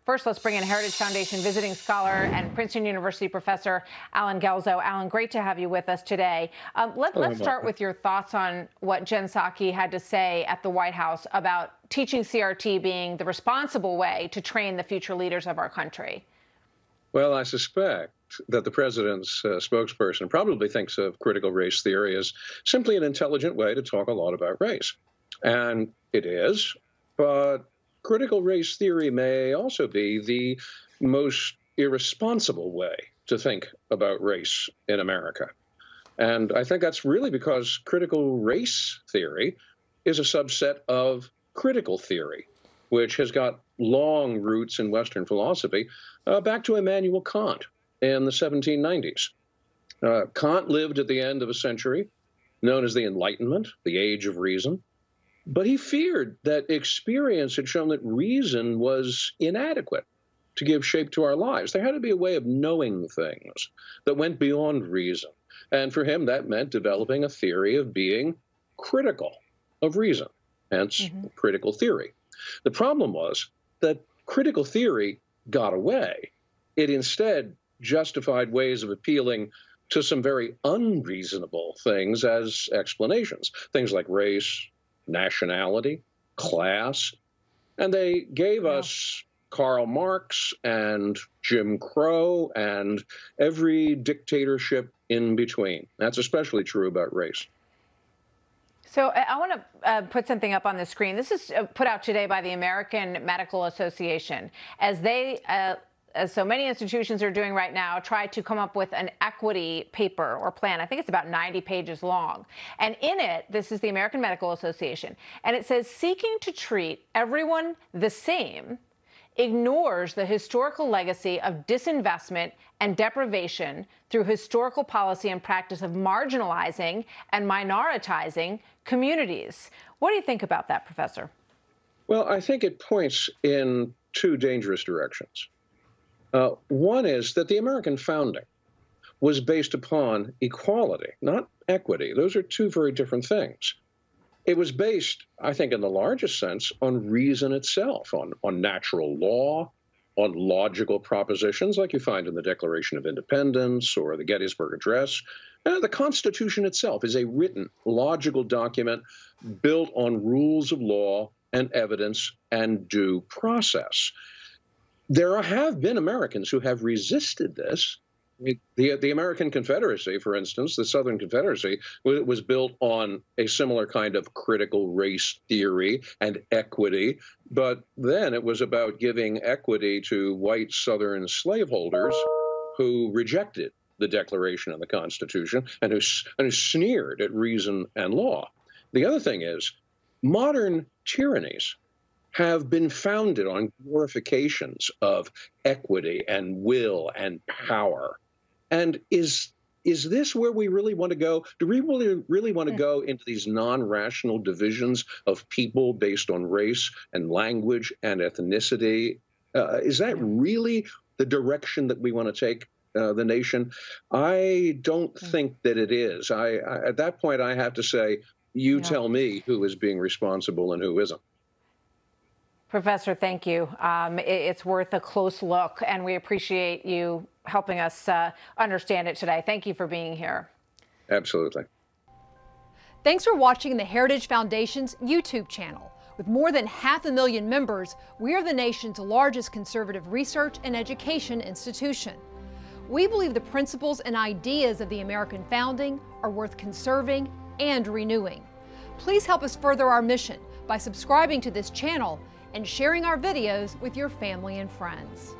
First, let's bring in Heritage Foundation visiting scholar and Princeton University professor Alan Guelzo. Alan, great to have you with us today. Let's start with your thoughts on what Jen Psaki had to say at the White House about teaching CRT being the responsible way to train the future leaders of our country. Well, I suspect that the president's spokesperson probably thinks of critical race theory as simply an intelligent way to talk a lot about race. And it is, but critical race theory may also be the most irresponsible way to think about race in America. And I think that's really because critical race theory is a subset of critical theory, which has got long roots in Western philosophy, back to Immanuel Kant in the 1790s. Kant lived at the end of a century known as the Enlightenment, the Age of Reason. But he feared that experience had shown that reason was inadequate to give shape to our lives. There had to be a way of knowing things that went beyond reason. And for him, that meant developing a theory of being critical of reason, hence critical theory. The problem was that critical theory got away. It instead justified ways of appealing to some very unreasonable things as explanations, things like race, nationality, class, and they gave us Karl Marx and Jim Crow and every dictatorship in between. That's especially true about race. So I want to put something up on the screen. This is put out today by the American Medical Association as they as so many institutions are doing right now, try to come up with an equity paper or plan. I think it's about 90 pages long. And in it, this is the American Medical Association, and it says seeking to treat everyone the same ignores the historical legacy of disinvestment and deprivation through historical policy and practice of marginalizing and minoritizing communities. What do you think about that, Professor? Well, I think it points in two dangerous directions. One is that the American founding was based upon equality, not equity. Those are two very different things. It was based, I think, in the largest sense, on reason itself, on natural law, on logical propositions like you find in the Declaration of Independence or the Gettysburg Address. The Constitution itself is a written, logical document built on rules of law and evidence and due process. There have been Americans who have resisted this. The American Confederacy, for instance, the Southern Confederacy, was built on a similar kind of critical race theory and equity. But then it was about giving equity to white Southern slaveholders who rejected the Declaration and the Constitution and who sneered at reason and law. The other thing is, modern tyrannies have been founded on glorifications of equity and will and power. And is this where we really want to go? Do we really want to go into these non-rational divisions of people based on race and language and ethnicity? Is that really the direction that we want to take the nation? I don't think that it is. At that point, I have to say, you tell me who is being responsible and who isn't. Professor, thank you. It's worth a close look, and we appreciate you helping us understand it today. Thank you for being here. Absolutely. Thanks for watching the Heritage Foundation's YouTube channel. With more than 500,000 members, we are the nation's largest conservative research and education institution. We believe the principles and ideas of the American founding are worth conserving and renewing. Please help us further our mission by subscribing to this channel and sharing our videos with your family and friends.